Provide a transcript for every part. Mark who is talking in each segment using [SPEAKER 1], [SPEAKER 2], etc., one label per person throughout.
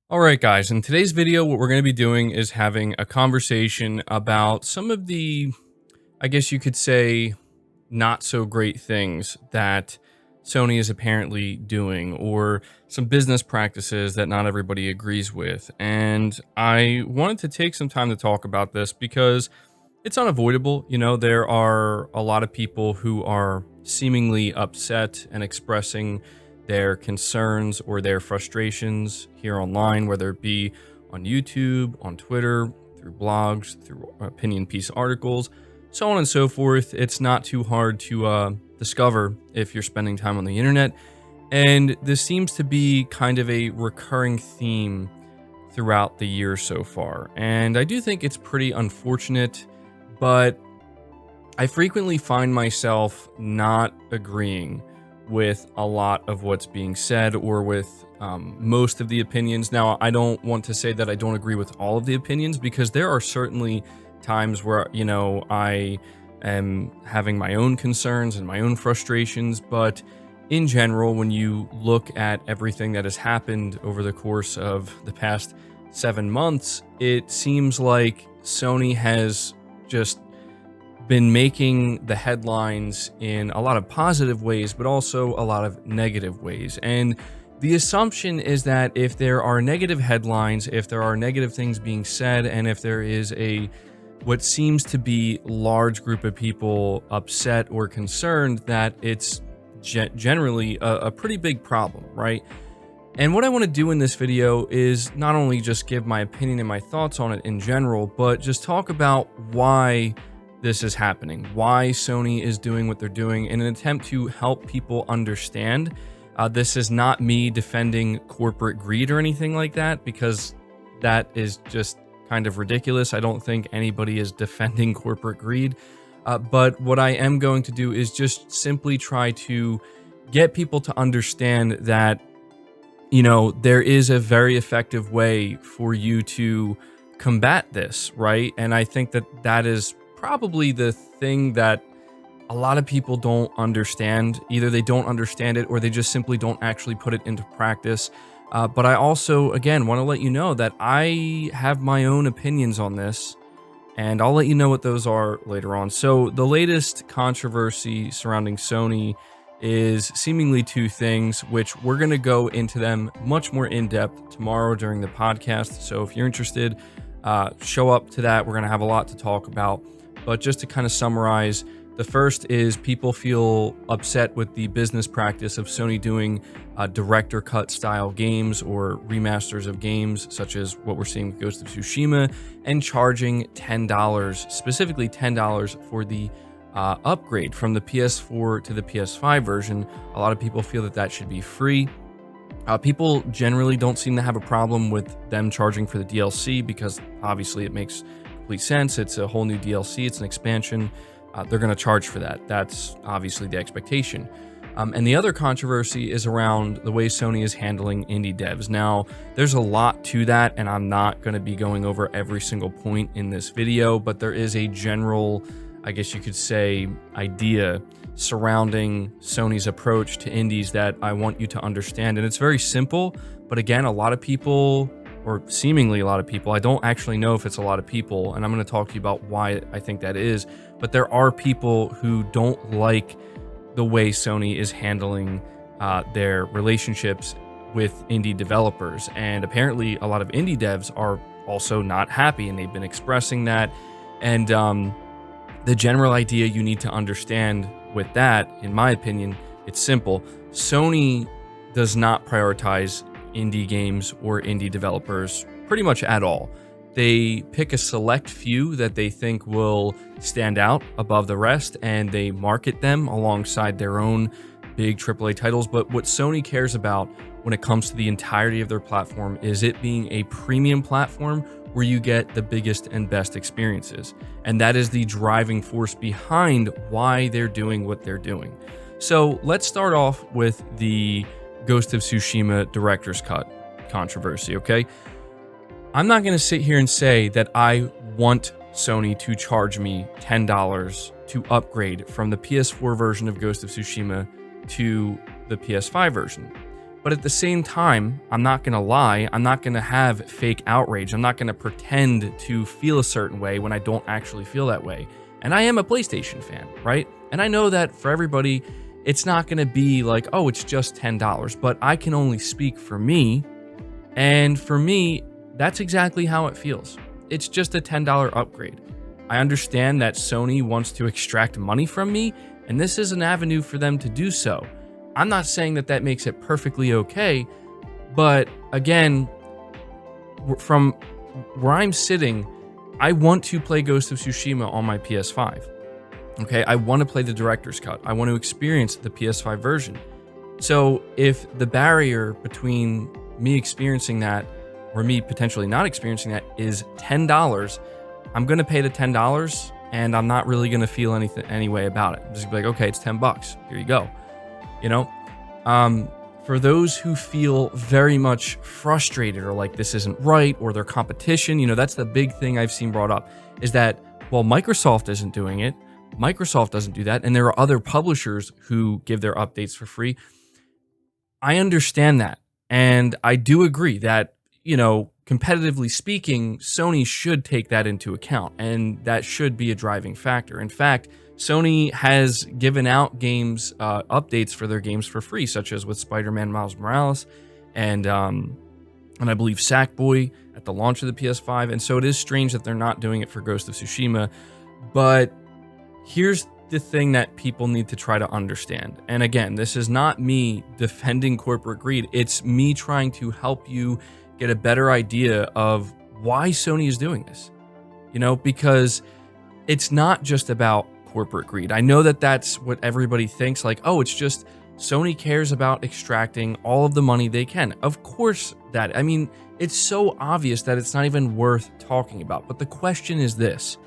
[SPEAKER 1] All right, guys, in today's video, what we're going to be doing is having a conversation about some of the, I guess you could say, not so great things that Sony is apparently doing, or some business practices that not everybody agrees with. And I wanted to take some time to talk about this because it's unavoidable. You know, there are a lot of people who are seemingly upset and expressing their concerns or their frustrations here online, whether it be on YouTube, on Twitter, through blogs, through opinion piece articles, so on and so forth. It's not too hard to discover if you're spending time on the internet. And this seems to be kind of a recurring theme throughout the year so far. And I do think it's pretty unfortunate, but I frequently find myself not agreeing with a lot of what's being said or with most of the opinions. Now, I don't want to say that I don't agree with all of the opinions, because there are certainly times where, you know, I am having my own concerns and my own frustrations. But in general, when you look at everything that has happened over the course of the past 7 months, it seems like Sony has just been making the headlines in a lot of positive ways, but also a lot of negative ways. And the assumption is that if there are negative headlines, if there are negative things being said, and if there is a what seems to be large group of people upset or concerned, that it's generally a pretty big problem, right? And what I want to do in this video is not only just give my opinion and my thoughts on it in general, but just talk about why this is happening, why Sony is doing what they're doing, in an attempt to help people understand. This is not me defending corporate greed or anything like that, because that is just kind of ridiculous. I don't think anybody is defending corporate greed. But what I am going to do is just simply try to get people to understand that, you know, there is a very effective way for you to combat this, right? And I think that that is probably the thing that a lot of people don't understand. Either they don't understand it, or they just simply don't actually put it into practice. But I also, again, want to let you know that I have my own opinions on this, and I'll let you know what those are later on. So the latest controversy surrounding Sony is seemingly two things, which we're going to go into them much more in depth tomorrow during the podcast. So if you're interested, show up to that. We're going to have a lot to talk about. But just to kind of summarize, the first is people feel upset with the business practice of Sony doing director cut style games or remasters of games, such as what we're seeing with Ghost of Tsushima, and charging $10, specifically $10 for the upgrade from the PS4 to the PS5 version. A lot of people feel that that should be free. People generally don't seem to have a problem with them charging for the DLC, because obviously it makes complete sense. It's a whole new DLC. It's an expansion. They're going to charge for that. That's obviously the expectation. And the other controversy is around the way Sony is handling indie devs. Now, there's a lot to that, and I'm not going to be going over every single point in this video, but there is a general, I guess you could say, idea surrounding Sony's approach to indies that I want you to understand. And it's very simple, but again, a lot of people, or seemingly a lot of people, I don't actually know if it's a lot of people, and I'm going to talk to you about why I think that is, but there are people who don't like the way Sony is handling their relationships with indie developers. And apparently a lot of indie devs are also not happy, and they've been expressing that. And the general idea you need to understand with that, in my opinion, it's simple. Sony does not prioritize indie games or indie developers pretty much at all. They pick a select few that they think will stand out above the rest, and they market them alongside their own big AAA titles. But what Sony cares about when it comes to the entirety of their platform is it being a premium platform where you get the biggest and best experiences. And that is the driving force behind why they're doing what they're doing. So let's start off with the Ghost of Tsushima Director's Cut controversy, okay? I'm not going to sit here and say that I want Sony to charge me $10 to upgrade from the PS4 version of Ghost of Tsushima to the PS5 version. But at the same time, I'm not going to lie. I'm not going to have fake outrage. I'm not going to pretend to feel a certain way when I don't actually feel that way. And I am a PlayStation fan, right? And I know that for everybody, it's not going to be like, oh, it's just $10. But I can only speak for me. And for me, that's exactly how it feels. It's just a $10 upgrade. I understand that Sony wants to extract money from me, and this is an avenue for them to do so. I'm not saying that that makes it perfectly okay, but again, from where I'm sitting, I want to play Ghost of Tsushima on my PS5. Okay, I want to play the director's cut. I want to experience the PS5 version. So if the barrier between me experiencing that or me potentially not experiencing that is $10, I'm going to pay the $10 and I'm not really going to feel anything anyway about it. I'm just gonna be like, okay, it's $10. Here you go. You know, for those who feel very much frustrated or like this isn't right or their competition, you know, that's the big thing I've seen brought up is that, well, Microsoft isn't doing it. Microsoft doesn't do that. And there are other publishers who give their updates for free. I understand that. And I do agree that, you know, competitively speaking, Sony should take that into account. And that should be a driving factor. In fact, Sony has given out games, updates for their games for free, such as with Spider-Man Miles Morales and I believe Sackboy at the launch of the PS5. And so it is strange that they're not doing it for Ghost of Tsushima. But here's the thing that people need to try to understand. And again, this is not me defending corporate greed. It's me trying to help you get a better idea of why Sony is doing this. You know, because it's not just about corporate greed. I know that that's what everybody thinks, like, oh, it's just Sony cares about extracting all of the money they can. Of course that, I mean, it's so obvious that it's not even worth talking about. But the question is this: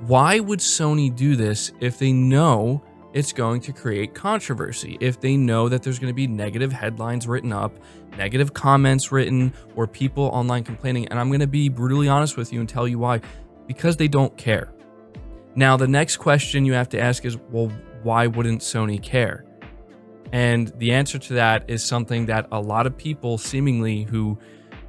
[SPEAKER 1] why would Sony do this if they know it's going to create controversy? If they know that there's going to be negative headlines written up, negative comments written, or people online complaining? And I'm going to be brutally honest with you and tell you why. Because they don't care. Now, the next question you have to ask is, well, why wouldn't Sony care? And the answer to that is something that a lot of people seemingly who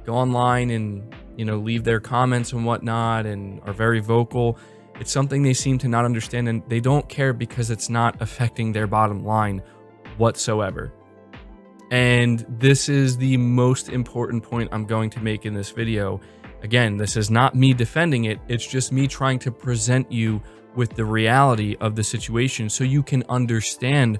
[SPEAKER 1] go online and, you know, leave their comments and whatnot and are very vocal, it's something they seem to not understand, and they don't care because it's not affecting their bottom line whatsoever. And this is the most important point I'm going to make in this video. Again, this is not me defending it. It's just me trying to present you with the reality of the situation so you can understand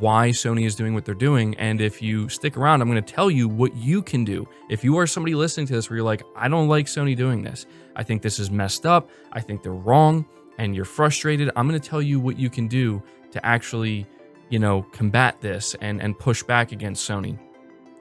[SPEAKER 1] why Sony is doing what they're doing. And if you stick around, I'm going to tell you what you can do. If you are somebody listening to this where you're like, I don't like Sony doing this, I think this is messed up, I think they're wrong, and you're frustrated, I'm going to tell you what you can do to actually, you know, combat this and push back against Sony.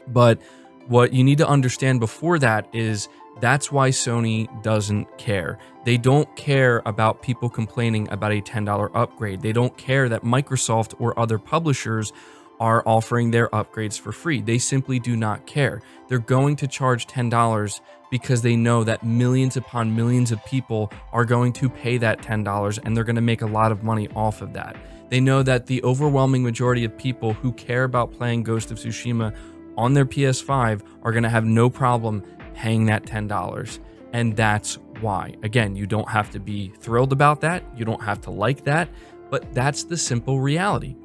[SPEAKER 1] But what you need to understand before that is that's why Sony doesn't care. They don't care about people complaining about a $10 upgrade. They don't care that Microsoft or other publishers are offering their upgrades for free. They simply do not care. They're going to charge $10 because they know that millions upon millions of people are going to pay that $10 and they're going to make a lot of money off of that. They know that the overwhelming majority of people who care about playing Ghost of Tsushima on their PS5 are going to have no problem paying that $10. And that's why. Again, you don't have to be thrilled about that. You don't have to like that, but that's the simple reality.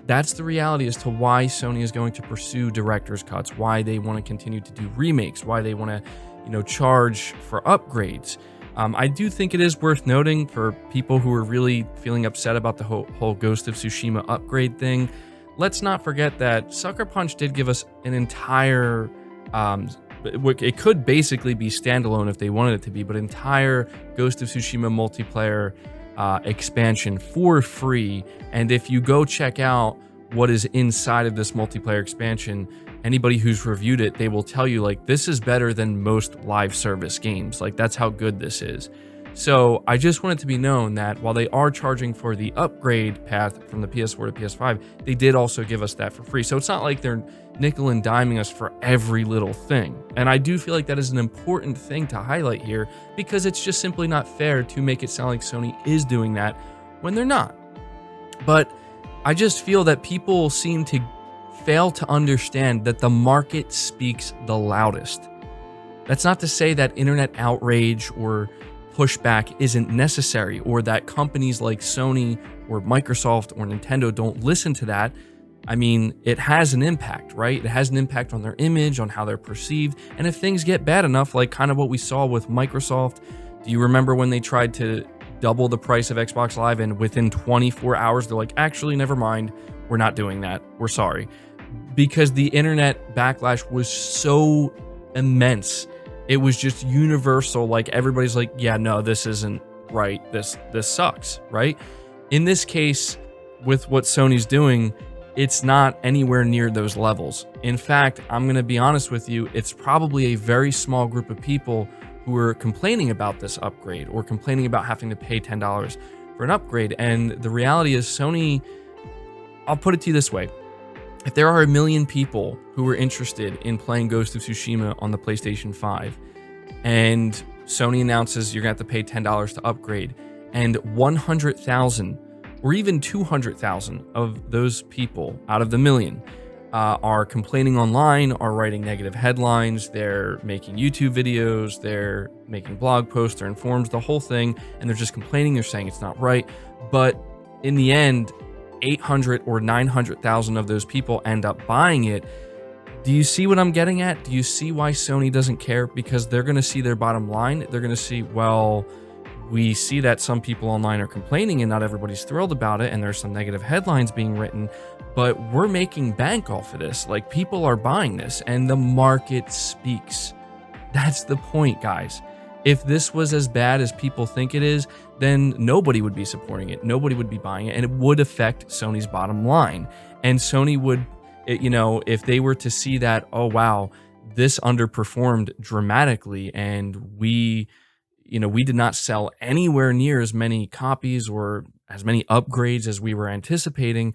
[SPEAKER 1] That's the reality as to why Sony is going to pursue director's cuts, why they want to continue to do remakes, why they want to, you know, charge for upgrades. I do think it is worth noting for people who are really feeling upset about the whole Ghost of Tsushima upgrade thing. Let's not forget that Sucker Punch did give us an entire, it could basically be standalone if they wanted it to be, but entire Ghost of Tsushima multiplayer expansion for free. And if you go check out what is inside of this multiplayer expansion, anybody who's reviewed it, they will tell you, like, this is better than most live service games. Like, that's how good this is. So I just want it to be known that while they are charging for the upgrade path from the PS4 to PS5, they did also give us that for free. So it's not like they're nickel and diming us for every little thing. And I do feel like that is an important thing to highlight here, because it's just simply not fair to make it sound like Sony is doing that when they're not. But I just feel that people seem to fail to understand that the market speaks the loudest. That's not to say that internet outrage or pushback isn't necessary, or that companies like Sony or Microsoft or Nintendo don't listen to that. I mean, it has an impact, right? It has an impact on their image, on how they're perceived. And if things get bad enough, like kind of what we saw with Microsoft, do you remember when they tried to double the price of Xbox Live and within 24 hours, they're like, actually, never mind. We're not doing that. We're sorry. Because the internet backlash was so immense. It was just universal. Like everybody's like, yeah, no, this isn't right. This sucks, right? In this case, with what Sony's doing, it's not anywhere near those levels. In fact, I'm going to be honest with you, it's probably a very small group of people who are complaining about this upgrade or complaining about having to pay $10 for an upgrade. And the reality is Sony, I'll put it to you this way. If there are 1 million people who are interested in playing Ghost of Tsushima on the PlayStation 5, and Sony announces you're going to have to pay $10 to upgrade, and 100,000 or even 200,000 of those people out of the million are complaining online, are writing negative headlines, they're making YouTube videos, they're making blog posts, they're in forums, the whole thing, and they're just complaining, they're saying it's not right. But in the end, 800 or 900,000 of those people end up buying it. Do you see what I'm getting at? Do you see why Sony doesn't care? Because they're going to see their bottom line. They're going to see, well, we see that some people online are complaining and not everybody's thrilled about it, and there's some negative headlines being written, but we're making bank off of this. Like, people are buying this and the market speaks. That's the point, guys. If this was as bad as people think it is, then nobody would be supporting it. Nobody would be buying it, and it would affect Sony's bottom line. And Sony would, you know, if they were to see that, oh, wow, this underperformed dramatically and we did not sell anywhere near as many copies or as many upgrades as we were anticipating,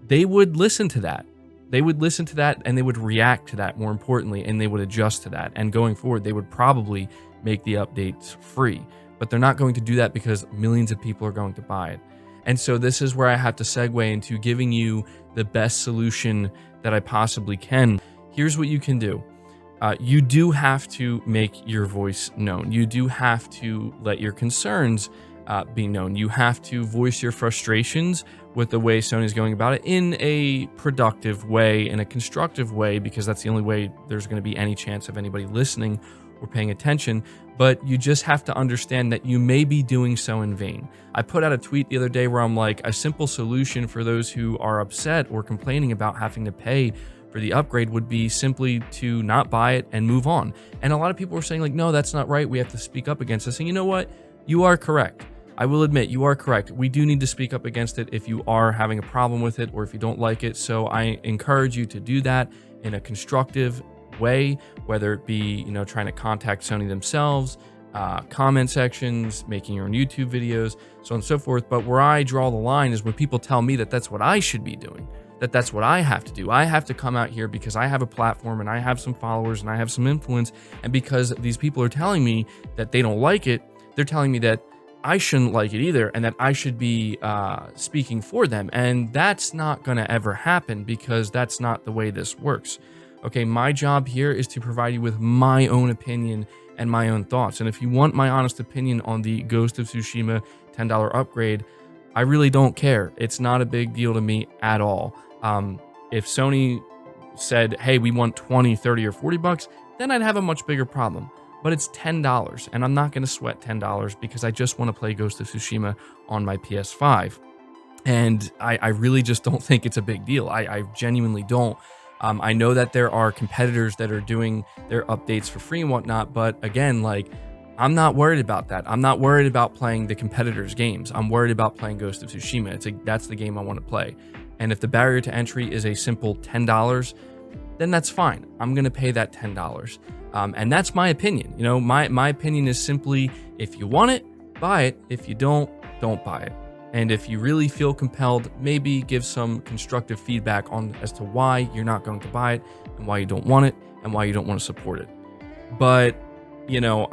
[SPEAKER 1] they would listen to that. They would listen to that and they would react to that, more importantly, and they would adjust to that. And going forward, they would probably make the updates free. But they're not going to do that because millions of people are going to buy it. And so this is where I have to segue into giving you the best solution that I possibly can. Here's what you can do. You do have to make your voice known. You do have to let your concerns be known. You have to voice your frustrations with the way Sony's going about it in a productive way, in a constructive way, because that's the only way there's going to be any chance of anybody listening or paying attention. But you just have to understand that you may be doing so in vain. I put out a tweet the other day where I'm like, a simple solution for those who are upset or complaining about having to pay for the upgrade would be simply to not buy it and move on. And a lot of people were saying like, no, that's not right. We have to speak up against this. And you know what? You are correct. I will admit you are correct. We do need to speak up against it if you are having a problem with it or if you don't like it. So I encourage you to do that in a constructive way, whether it be, trying to contact Sony themselves, comment sections, making your own YouTube videos, so on and so forth. But where I draw the line is when people tell me that that's what I should be doing, that's what I have to do. I have to come out here because I have a platform and I have some followers and I have some influence. And because these people are telling me that they don't like it, they're telling me that I shouldn't like it either and that I should be speaking for them. And that's not going to ever happen because that's not the way this works. Okay, my job here is to provide you with my own opinion and my own thoughts. And if you want my honest opinion on the Ghost of Tsushima $10 upgrade, I really don't care. It's not a big deal to me at all. If Sony said, hey, we want 20, 30, or 40 bucks, then I'd have a much bigger problem. But it's $10, and I'm not going to sweat $10 because I just want to play Ghost of Tsushima on my PS5. And I really just don't think it's a big deal. I genuinely don't. I know that there are competitors that are doing their updates for free and whatnot, but again, like, I'm not worried about that. I'm not worried about playing the competitors' games. I'm worried about playing Ghost of Tsushima. That's the game I want to play. And if the barrier to entry is a simple $10, then that's fine. I'm going to pay that $10. And that's my opinion. My opinion is simply, if you want it, buy it. If you don't buy it. And if you really feel compelled, maybe give some constructive feedback as to why you're not going to buy it and why you don't want it and why you don't want to support it. But,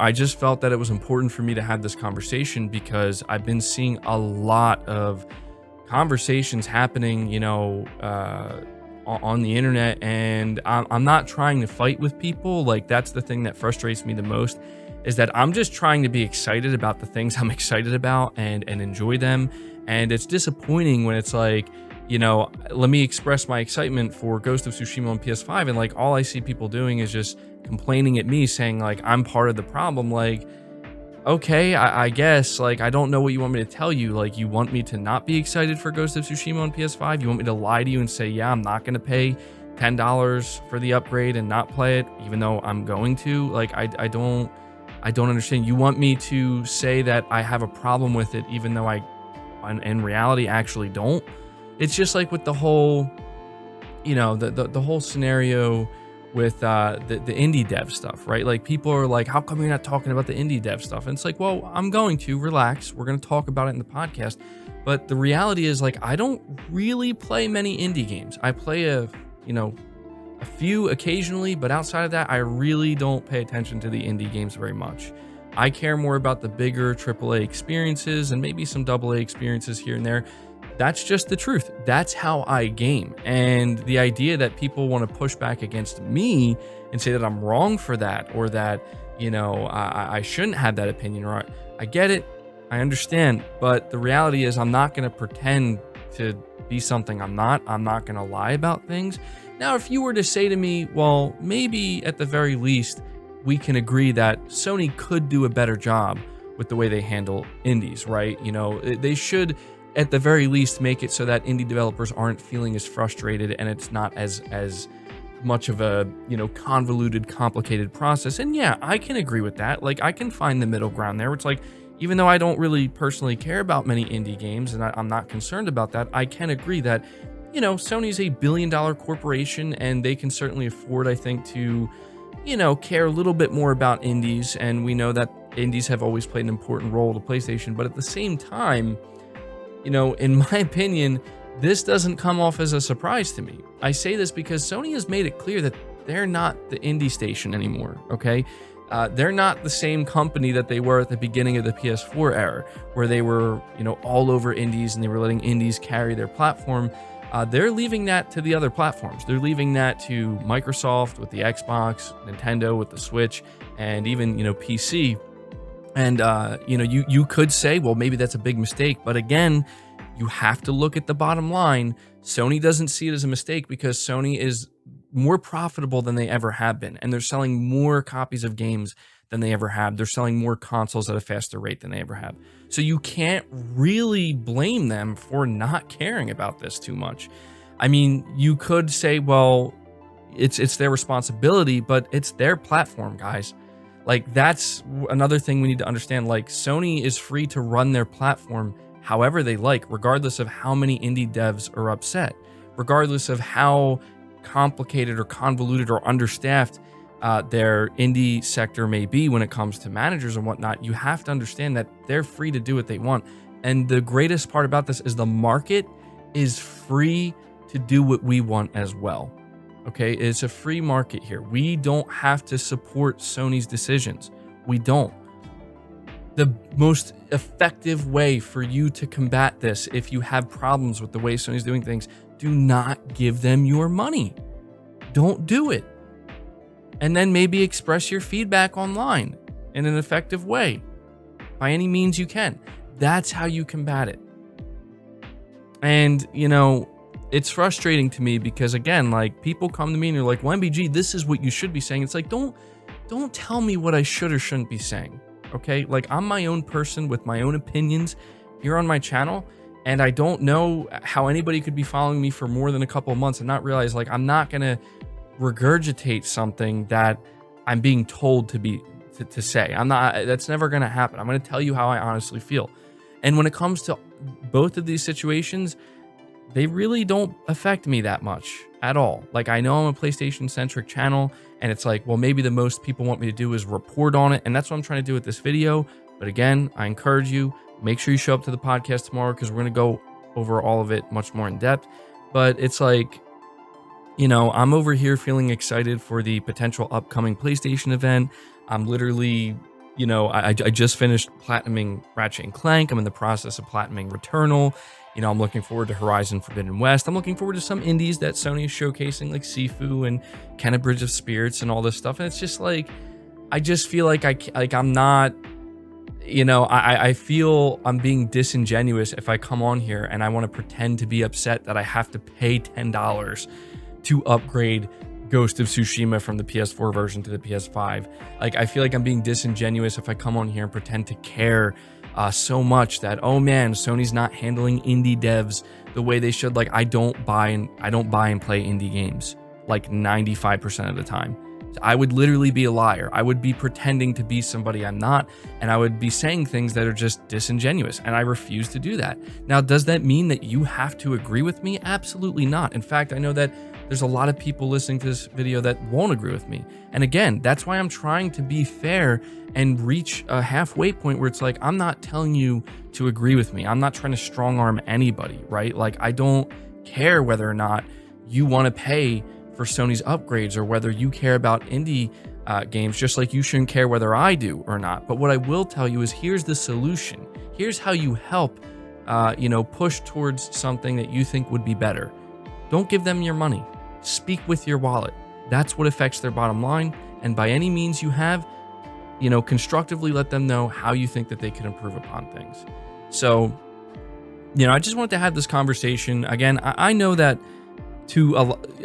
[SPEAKER 1] I just felt that it was important for me to have this conversation because I've been seeing a lot of conversations happening, on the internet, and I'm not trying to fight with people. Like, that's the thing that frustrates me the most, is that I'm just trying to be excited about the things I'm excited about and enjoy them. And it's disappointing when it's like, you know, let me express my excitement for Ghost of Tsushima on PS5, and like all I see people doing is just complaining at me, saying like I'm part of the problem. Like, okay, I guess, like, I don't know what you want me to tell you. Like, you want me to not be excited for Ghost of Tsushima on PS5? You want me to lie to you and say, yeah, I'm not going to pay $10 for the upgrade and not play it, even though I'm going to? Like, I don't understand. You want me to say that I have a problem with it, even though I, in reality, actually don't? It's just like with the whole, you know, the whole scenario with the indie dev stuff, right? Like, people are like, how come you're not talking about the indie dev stuff? And it's like, well, I'm going to relax. We're going to talk about it in the podcast. But the reality is, like, I don't really play many indie games. I play a few occasionally, but outside of that, I really don't pay attention to the indie games very much. I care more about the bigger AAA experiences and maybe some AA experiences here and there. That's just the truth. That's how I game. And the idea that people want to push back against me and say that I'm wrong for that, or that, you know, I shouldn't have that opinion, or I get it, I understand, but the reality is I'm not going to pretend to be something I'm not. I'm not going to lie about things. Now, if you were to say to me, well, maybe at the very least, we can agree that Sony could do a better job with the way they handle indies, right? You know, they should at the very least make it so that indie developers aren't feeling as frustrated, and it's not as much of a, you know, convoluted, complicated process. And yeah, I can agree with that. Like, I can find the middle ground there. It's like, even though I don't really personally care about many indie games, and I'm not concerned about that, I can agree that, you know, Sony's a billion-dollar corporation, and they can certainly afford, I think, to, you know, care a little bit more about indies. And we know that indies have always played an important role to PlayStation, but at the same time, you know, in my opinion, this doesn't come off as a surprise to me. I say this because Sony has made it clear that they're not the indie station anymore, okay? They're not the same company that they were at the beginning of the PS4 era, where they were, you know, all over indies and they were letting indies carry their platform. They're leaving that to the other platforms. They're leaving that to Microsoft with the Xbox, Nintendo with the Switch, and even, you know, PC. And, you know, you could say, well, maybe that's a big mistake. But again, you have to look at the bottom line. Sony doesn't see it as a mistake because Sony is more profitable than they ever have been. And they're selling more copies of games than they ever have. They're selling more consoles at a faster rate than they ever have. So you can't really blame them for not caring about this too much. I mean, you could say, well, it's their responsibility, but it's their platform, guys. Like, that's another thing we need to understand. Like, Sony is free to run their platform however they like, regardless of how many indie devs are upset, regardless of how complicated or convoluted or understaffed their indie sector may be when it comes to managers and whatnot. You have to understand that they're free to do what they want. And the greatest part about this is the market is free to do what we want as well. Okay, it's a free market here. We don't have to support Sony's decisions. We don't. The most effective way for you to combat this, if you have problems with the way Sony's doing things, do not give them your money. Don't do it. And then maybe express your feedback online in an effective way, by any means you can. That's how you combat it. And, you know, it's frustrating to me because, again, like, people come to me and they're like, well, MBG, this is what you should be saying. It's like, don't tell me what I should or shouldn't be saying, okay? Like, I'm my own person with my own opinions here on my channel, and I don't know how anybody could be following me for more than a couple of months and not realize, like, I'm not going to regurgitate something that I'm being told to say. I'm not, that's never going to happen. I'm going to tell you how I honestly feel. And when it comes to both of these situations, they really don't affect me that much at all. Like, I know I'm a PlayStation-centric channel, and it's like, well, maybe the most people want me to do is report on it, and that's what I'm trying to do with this video. But again, I encourage you, make sure you show up to the podcast tomorrow, because we're going to go over all of it much more in depth. But it's like, you know, I'm over here feeling excited for the potential upcoming PlayStation event. I'm literally You know, I just finished platinuming Ratchet and Clank. I'm in the process of platinuming Returnal. You know, I'm looking forward to Horizon Forbidden West. I'm looking forward to some indies that Sony is showcasing, like Sifu and Kenna Bridge of Spirits and all this stuff. And it's just like, I just feel like I'm not, you know, I feel I'm being disingenuous if I come on here and I want to pretend to be upset that I have to pay $10 to upgrade Ghost of Tsushima from the PS4 version to the PS5. Like, I feel like I'm being disingenuous if I come on here and pretend to care so much that, oh man, Sony's not handling indie devs the way they should. Like, I don't buy and play indie games like 95% of the time. I would literally be a liar. I would be pretending to be somebody I'm not, and I would be saying things that are just disingenuous, and I refuse to do that. Now, does that mean that you have to agree with me? Absolutely not. In fact, I know that there's a lot of people listening to this video that won't agree with me. And again, that's why I'm trying to be fair and reach a halfway point where it's like, I'm not telling you to agree with me. I'm not trying to strong arm anybody, right? Like, I don't care whether or not you want to pay for Sony's upgrades or whether you care about indie games, just like you shouldn't care whether I do or not. But what I will tell you is, here's the solution. Here's how you help, you know, push towards something that you think would be better. Don't give them your money. Speak with your wallet. That's what affects their bottom line. And by any means you have, you know, constructively let them know how you think that they can improve upon things. So, you know, I just wanted to have this conversation. Again, I know that to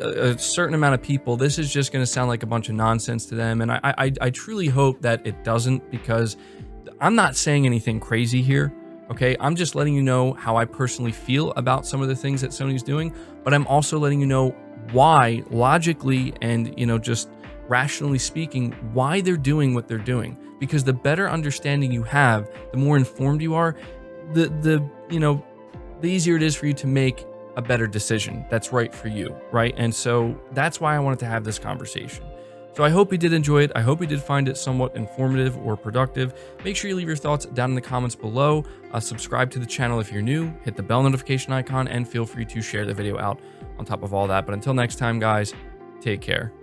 [SPEAKER 1] a certain amount of people, this is just going to sound like a bunch of nonsense to them. And I truly hope that it doesn't, because I'm not saying anything crazy here. Okay, I'm just letting you know how I personally feel about some of the things that Sony's doing, but I'm also letting you know why, logically and, you know, just rationally speaking, why they're doing what they're doing. Because the better understanding you have, the more informed you are, the you know, the easier it is for you to make a better decision that's right for you, right? And so that's why I wanted to have this conversation. So I hope you did enjoy it. I hope you did find it somewhat informative or productive. Make sure you leave your thoughts down in the comments below. Subscribe to the channel if you're new, hit the bell notification icon, and feel free to share the video out on top of all that. But until next time, guys, take care.